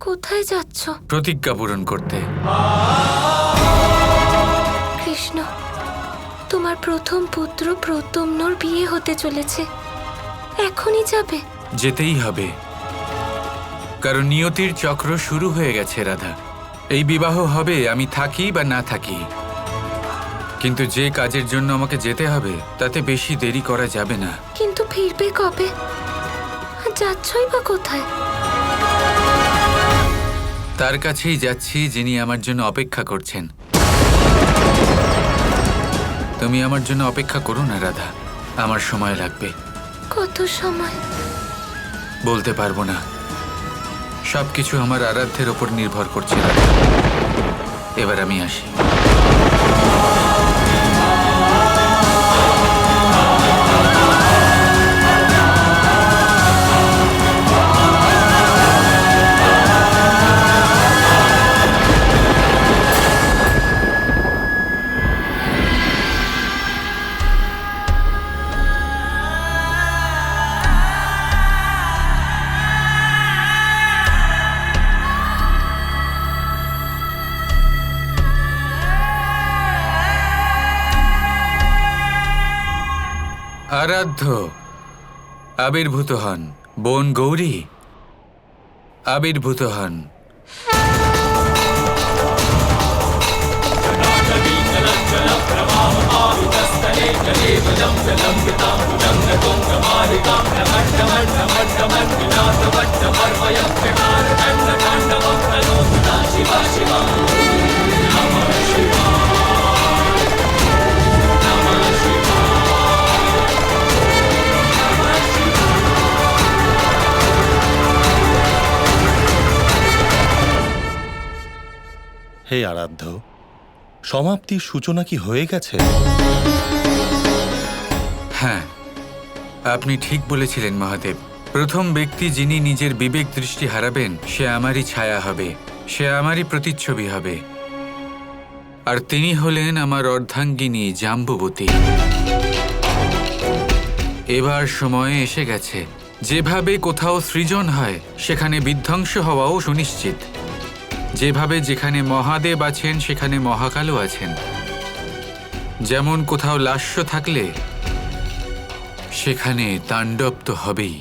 কোথায় যাচ্ছ? প্রতিজ্ঞা পূরণ করতে। কৃষ্ণ, তোমার প্রথম পুত্র প্রদ্যুম্নর বিয়ে হতে চলেছে, এখনই যাবে? যেতেই হবে, কারণ নিয়তির চক্র শুরু হয়ে গেছে রাধা। এই বিবাহ হবে, আমি থাকি বা না থাকি। কিন্তু যে কাজের জন্য আমাকে যেতে হবে তাতে বেশি দেরি করা যাবে না। কিন্তু ফিরবে কবে? যাচ্ছই বা কোথায়? তার কাছেই যাচ্ছি যিনি আমার জন্য অপেক্ষা করছেন। তুমি আমার জন্য অপেক্ষা করো না রাধা, আমার সময় লাগবে। কত সময়? বলতে পারবো না, সবকিছু আমার আরাধ্যের ওপর নির্ভর করছে রাধা। এবার আমি আসি। আরাধ্য আবির্ভূত হন, বোন গৌরী আবির্ভূত হন। হে আরাধ্য, সমাপ্তির সূচনা কি হয়ে গেছে? হ্যাঁ, আপনি ঠিক বলেছিলেন মহাদেব। প্রথম ব্যক্তি যিনি নিজের বিবেক দৃষ্টি হারাবেন সে আমারই ছায়া হবে, সে আমারই প্রতিচ্ছবি হবে। আর তিনি হলেন আমার অর্ধাঙ্গিনী জাম্বুবতী। এবার সময় এসে গেছে, যেভাবে কোথাও সৃজন হয় সেখানে বিধ্বংস হওয়াও সুনিশ্চিত। যেভাবে যেখানে মহাদেব আছেন সেখানে মহাকালও আছেন। যেমন কোথাও লাস্য থাকলে সেখানে তাণ্ডব তো হবেই।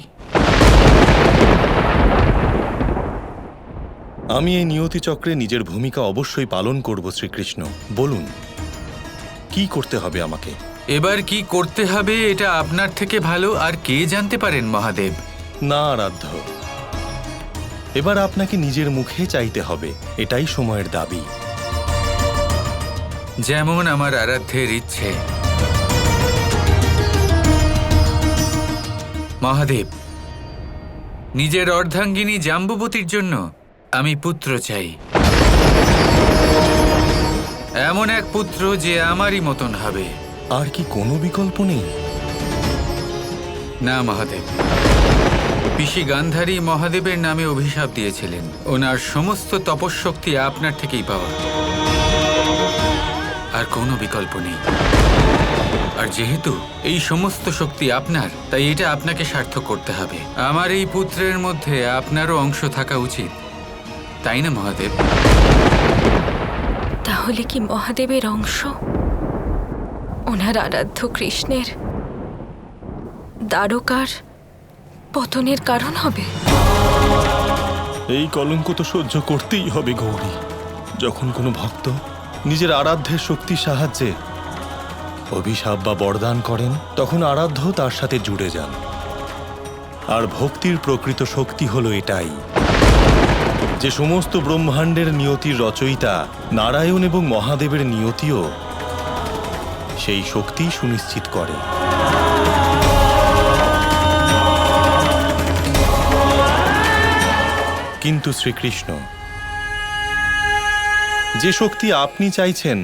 আমি এই নিয়তি চক্রে নিজের ভূমিকা অবশ্যই পালন করব। শ্রীকৃষ্ণ, বলুন কি করতে হবে আমাকে? এবার কি করতে হবে এটা আপনার থেকে ভালো আর কে জানতে পারেন মহাদেব। না আরাধ্য, এবার আপনাকে নিজের মুখে চাইতে হবে, এটাই সময়ের দাবি। যেমন আমার আরাধ্যের ইচ্ছে। মহাদেব, নিজের অর্ধাঙ্গিনী জাম্বুবতীর জন্য আমি পুত্র চাই। এমন এক পুত্র যে আমারই মতন হবে। আর কি কোনো বিকল্প নেই? না মহাদেব, পিসি গান্ধারী মহাদেবের নামে অভিশাপ দিয়েছিলেন ওনার সমস্ত তপশক্তি আপনার থেকেই পাওয়া। আর কোনো বিকল্প নেই। আর যেহেতু এই সমস্ত শক্তি আপনার, তাই এটা আপনাকে সার্থক করতে হবে। আমার এই পুত্রের মধ্যে আপনারও অংশ থাকা উচিত, তাই না মহাদেব? তাহলে কি মহাদেবের অংশ ওনার আরাধ্য কৃষ্ণের দ্বারকার পতনের কারণ হবে? এই কলঙ্ক তো সহ্য করতেই হবে গৌরী। যখন কোনো ভক্ত নিজের আরাধ্যের শক্তির সাহায্যে অভিশাপ বা বরদান করেন, তখন আরাধ্য তার সাথে জুড়ে যান। আর ভক্তির প্রকৃত শক্তি হলো এটাই যে সমস্ত ব্রহ্মাণ্ডের নিয়তির রচয়িতা নারায়ণ এবং মহাদেবের নিয়তিও সেই শক্তি সুনিশ্চিত করে। কিন্তু শ্রীকৃষ্ণ, যে শক্তি আপনি চাইছেন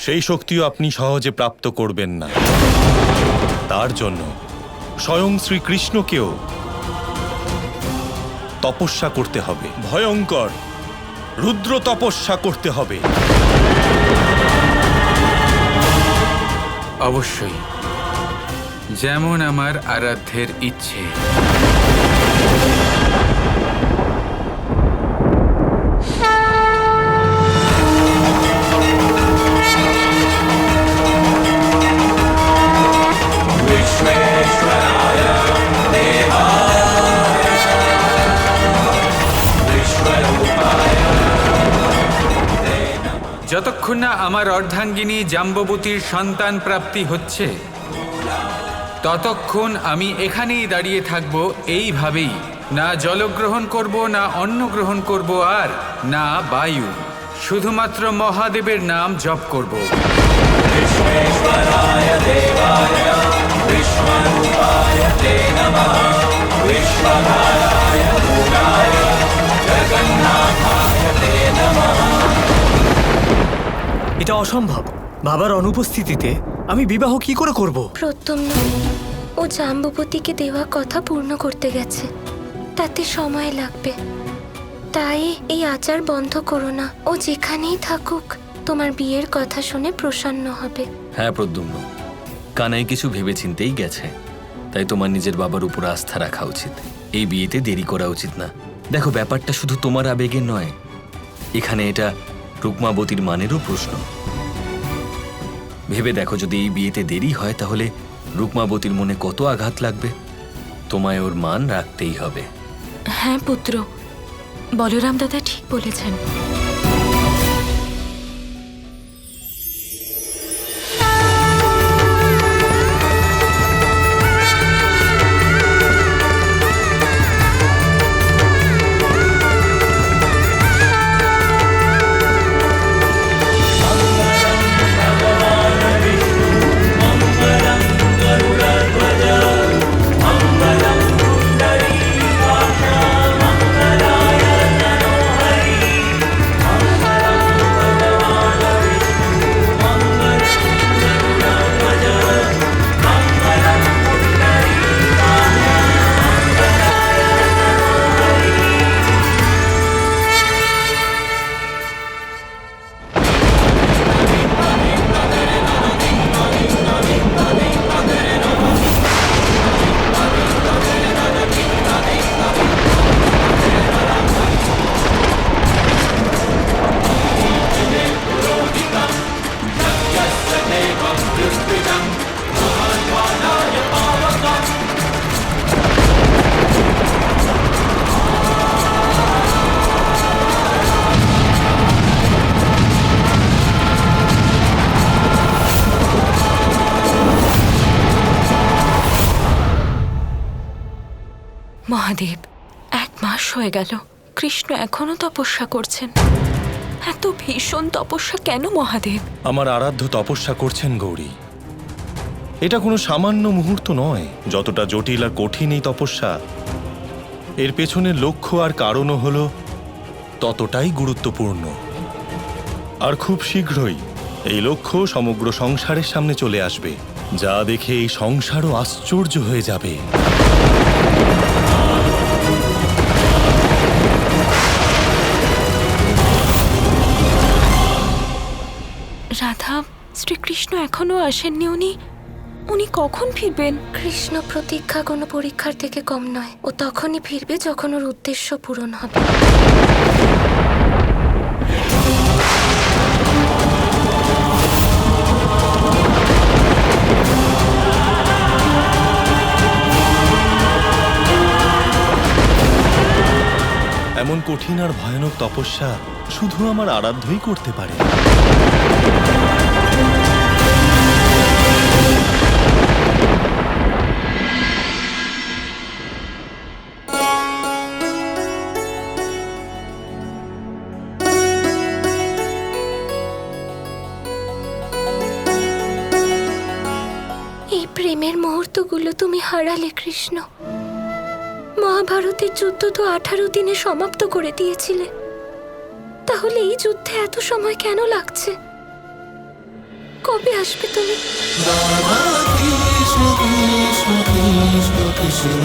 সেই শক্তিও আপনি সহজে প্রাপ্ত করবেন না। তার জন্য স্বয়ং শ্রীকৃষ্ণকেও তপস্যা করতে হবে, ভয়ঙ্কর রুদ্র তপস্যা করতে হবে। অবশ্যই, যেমন আমার আরাধ্যের ইচ্ছে। যতক্ষণ না আমার অর্ধাঙ্গিনী জাম্ববতীর সন্তান প্রাপ্তি হচ্ছে ততক্ষণ আমি এখানেই দাঁড়িয়ে থাকব এইভাবেই। না জলগ্রহণ করব, না অন্ন গ্রহণ করব, আর না বায়ু। শুধুমাত্র মহাদেবের নাম জপ করব। এটা অসম্ভব। বাবার অনুপস্থিতিতে আমি বিবাহ কি করে করব? প্রত্যম্ন, ও জাম্ববতীকে দেওয়া কথা পূর্ণ করতে গেছে, তাতে সময় লাগবে। তাই এই আচার বন্ধ করো না। ও যেখানেই থাকুক তোমার বিয়ের কথা শুনে প্রসন্ন হবে। হ্যাঁ প্রদ্যুম্ন, কানাই কিছু ভেবেচিন্তেই গেছে, তাই তোমার নিজের বাবার উপর আস্থা রাখা উচিত। এই বিয়েতে দেরি করা উচিত না। দেখো, ব্যাপারটা শুধু তোমার আবেগের নয়, এখানে এটা রুকমাবতীর মানেরও প্রশ্ন। ভেবে দেখো, যদি এই বিয়েতে দেরি হয় তাহলে রুকমাবতীর মনে কত আঘাত লাগবে। তোমায় ওর মান রাখতেই হবে। হ্যাঁ পুত্র, বলরাম দাদা ঠিক বলেছেন। মহাদেব, 1 মাস হয়ে গেল, কৃষ্ণ এখনো তপস্যা করছেন। এত ভীষণ তপস্যা কেন মহাদেব? আমার আরাধ্য তপস্যা করছেন গৌরী। এটা কোনো সামান্য মুহূর্ত নয়। যতটা জটিল আর কঠিন এই তপস্যা, এর পেছনের লক্ষ্য আর কারণও হলো ততটাই গুরুত্বপূর্ণ। আর খুব শীঘ্রই এই লক্ষ্য সমগ্র সংসারের সামনে চলে আসবে, যা দেখে এই সংসারও আশ্চর্য হয়ে যাবে। রাধা, শ্রীকৃষ্ণ এখনো আসেননি। উনি কখন ফিরবেন? কৃষ্ণ প্রতীক্ষা কোনো পরীক্ষার থেকে কম নয়। ও তখনই ফিরবে যখন ওর উদ্দেশ্য পূরণ হবে। এমন কঠিন আর ভয়ানক তপস্যা শুধু আমার আরাধ্যই করতে পারে। এই প্রেমের মুহূর্তগুলো তুমি হারালে কৃষ্ণ। মহাভারতের যুদ্ধ তো 18 দিনে সমাপ্ত করে দিয়েছিলে, তাহলে এই যুদ্ধে এত সময় কেন লাগছে? কবে আসবে তুমি? কৃষ্ণ কৃষ্ণ কৃষ্ণ কৃষ্ণ